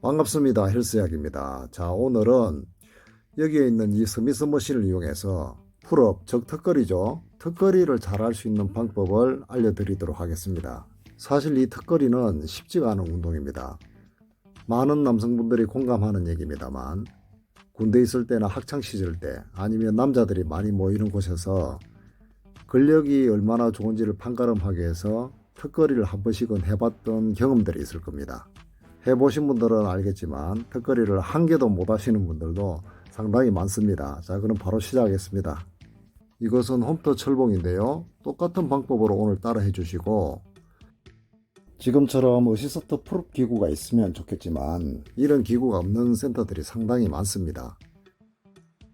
반갑습니다. 헬스약입니다. 자, 오늘은 여기에 있는 이 스미스 머신을 이용해서 풀업, 즉 턱걸이죠. 턱걸이를 잘 할 수 있는 방법을 알려드리도록 하겠습니다. 사실 이 턱걸이는 쉽지가 않은 운동입니다. 많은 남성분들이 공감하는 얘기입니다만 군대 있을 때나 학창 시절 때 아니면 남자들이 많이 모이는 곳에서 근력이 얼마나 좋은지를 판가름하기 위해서 턱걸이를 한 번씩은 해봤던 경험들이 있을 겁니다. 해보신 분들은 알겠지만 턱걸이를 한 개도 못 하시는 분들도 상당히 많습니다. 자, 그럼 바로 시작하겠습니다. 이것은 홈터 철봉인데요. 똑같은 방법으로 오늘 따라 해주시고, 지금처럼 어시스트 프룹 기구가 있으면 좋겠지만 이런 기구가 없는 센터들이 상당히 많습니다.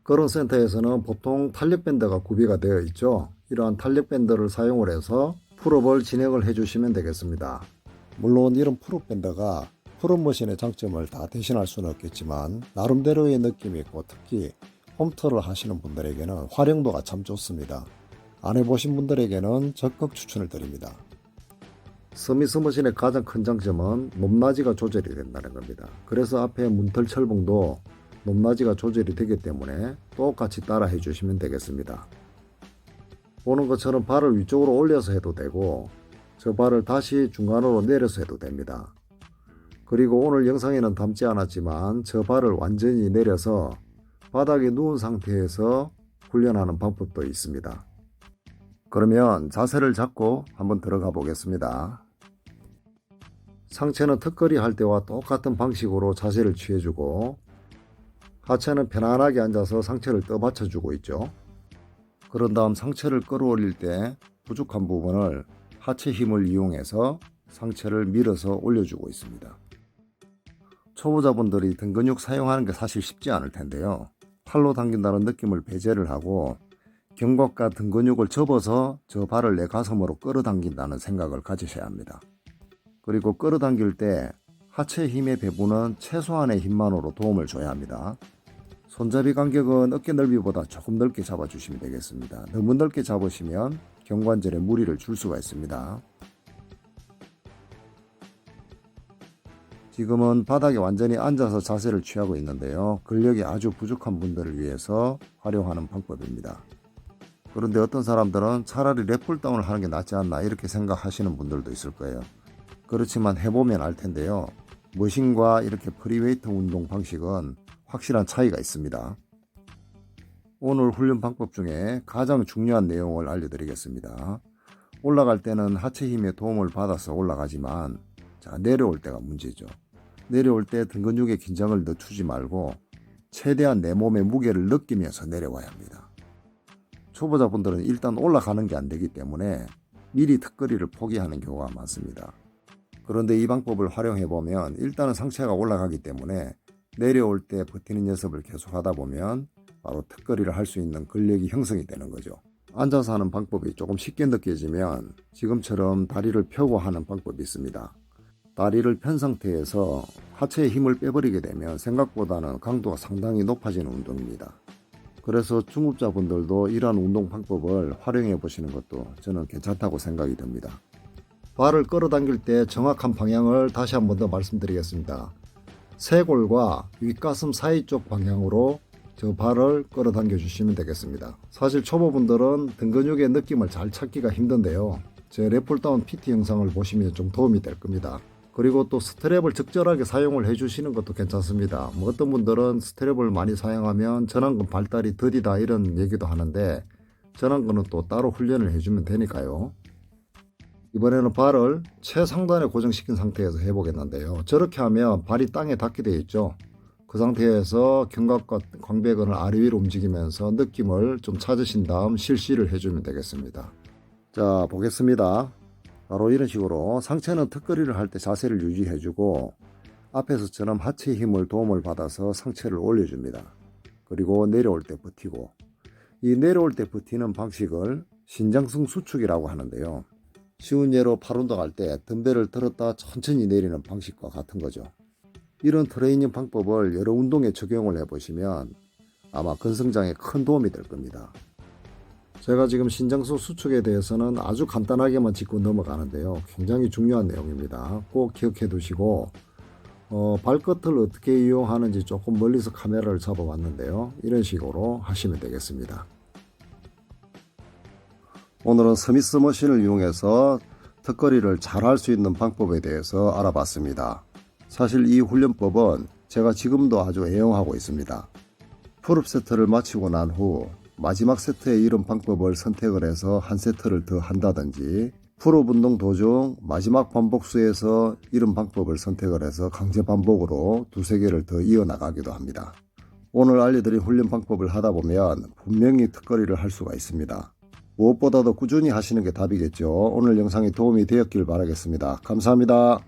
그런 센터에서는 보통 탄력밴드가 구비가 되어 있죠. 이러한 탄력밴드를 사용을 해서 풀업을 진행을 해주시면 되겠습니다. 물론 이런 풀업밴드가 풀업머신의 장점을 다 대신할 수는 없겠지만 나름대로의 느낌이 있고 특히 홈트를 하시는 분들에게는 활용도가 참 좋습니다. 안 해보신 분들에게는 적극 추천을 드립니다. 스미스 머신의 가장 큰 장점은 높낮이가 조절이 된다는 겁니다. 그래서 앞에 문틀 철봉도 높낮이가 조절이 되기 때문에 똑같이 따라 해주시면 되겠습니다. 보는 것처럼 발을 위쪽으로 올려서 해도 되고 저 발을 다시 중간으로 내려서 해도 됩니다. 그리고 오늘 영상에는 담지 않았지만 저 발을 완전히 내려서 바닥에 누운 상태에서 훈련하는 방법도 있습니다. 그러면 자세를 잡고 한번 들어가 보겠습니다. 상체는 턱걸이 할 때와 똑같은 방식으로 자세를 취해주고 하체는 편안하게 앉아서 상체를 떠받쳐주고 있죠. 그런 다음 상체를 끌어올릴 때 부족한 부분을 하체 힘을 이용해서 상체를 밀어서 올려주고 있습니다. 초보자분들이 등 근육 사용하는 게 사실 쉽지 않을 텐데요. 팔로 당긴다는 느낌을 배제를 하고 견갑과 등 근육을 접어서 저 발을 내 가슴으로 끌어당긴다는 생각을 가지셔야 합니다. 그리고 끌어당길 때 하체 힘의 배분은 최소한의 힘만으로 도움을 줘야 합니다. 손잡이 간격은 어깨 넓이보다 조금 넓게 잡아주시면 되겠습니다. 너무 넓게 잡으시면 경관절에 무리를 줄 수가 있습니다. 지금은 바닥에 완전히 앉아서 자세를 취하고 있는데요. 근력이 아주 부족한 분들을 위해서 활용하는 방법입니다. 그런데 어떤 사람들은 차라리 랩풀다운을 하는 게 낫지 않나 이렇게 생각하시는 분들도 있을 거예요. 그렇지만 해보면 알 텐데요. 머신과 이렇게 프리웨이트 운동 방식은 확실한 차이가 있습니다. 오늘 훈련 방법 중에 가장 중요한 내용을 알려드리겠습니다. 올라갈 때는 하체 힘의 도움을 받아서 올라가지만 내려올 때가 문제죠. 내려올 때 등 근육에 긴장을 늦추지 말고 최대한 내 몸의 무게를 느끼면서 내려와야 합니다. 초보자분들은 일단 올라가는 게 안 되기 때문에 미리 턱걸이를 포기하는 경우가 많습니다. 그런데 이 방법을 활용해보면 일단은 상체가 올라가기 때문에 내려올 때 버티는 연습을 계속 하다 보면 바로 턱걸이를 할 수 있는 근력이 형성이 되는 거죠. 앉아서 하는 방법이 조금 쉽게 느껴지면 지금처럼 다리를 펴고 하는 방법이 있습니다. 다리를 편 상태에서 하체의 힘을 빼버리게 되면 생각보다는 강도가 상당히 높아지는 운동입니다. 그래서 중급자분들도 이러한 운동 방법을 활용해 보시는 것도 저는 괜찮다고 생각이 듭니다. 발을 끌어당길 때 정확한 방향을 다시 한 번 더 말씀드리겠습니다. 쇄골과 윗가슴 사이 쪽 방향으로 저 발을 끌어당겨 주시면 되겠습니다. 사실 초보분들은 등 근육의 느낌을 잘 찾기가 힘든데요. 제 랩풀다운 PT 영상을 보시면 좀 도움이 될 겁니다. 그리고 또 스트랩을 적절하게 사용을 해주시는 것도 괜찮습니다. 어떤 분들은 스트랩을 많이 사용하면 전완근 발달이 더디다 이런 얘기도 하는데 전완근은 또 따로 훈련을 해주면 되니까요. 이번에는 발을 최상단에 고정시킨 상태에서 해보겠는데요. 저렇게 하면 발이 땅에 닿게 되어 있죠. 그 상태에서 견갑과 광배근을 아래 위로 움직이면서 느낌을 좀 찾으신 다음 실시를 해주면 되겠습니다. 자, 보겠습니다. 바로 이런 식으로 상체는 턱걸이를 할 때 자세를 유지해주고 앞에서처럼 하체 힘을 도움을 받아서 상체를 올려줍니다. 그리고 내려올 때 버티고 이 내려올 때 버티는 방식을 신장성 수축이라고 하는데요. 쉬운 예로 팔 운동할 때 덤벨을 들었다 천천히 내리는 방식과 같은 거죠. 이런 트레이닝 방법을 여러 운동에 적용을 해보시면 아마 근성장에 큰 도움이 될 겁니다. 제가 지금 신장수 수축에 대해서는 아주 간단하게만 짚고 넘어가는데요. 굉장히 중요한 내용입니다. 꼭 기억해 두시고 발끝을 어떻게 이용하는지 조금 멀리서 카메라를 잡아봤는데요. 이런 식으로 하시면 되겠습니다. 오늘은 스미스 머신을 이용해서 턱걸이를 잘 할 수 있는 방법에 대해서 알아봤습니다. 사실 이 훈련법은 제가 지금도 아주 애용하고 있습니다. 풀업 세트를 마치고 난 후 마지막 세트에 이런 방법을 선택을 해서 한 세트를 더 한다든지, 풀업 운동 도중 마지막 반복수에서 이런 방법을 선택을 해서 강제 반복으로 두세 개를 더 이어나가기도 합니다. 오늘 알려드린 훈련 방법을 하다 보면 분명히 턱걸이를 할 수가 있습니다. 무엇보다도 꾸준히 하시는 게 답이겠죠. 오늘 영상이 도움이 되었길 바라겠습니다. 감사합니다.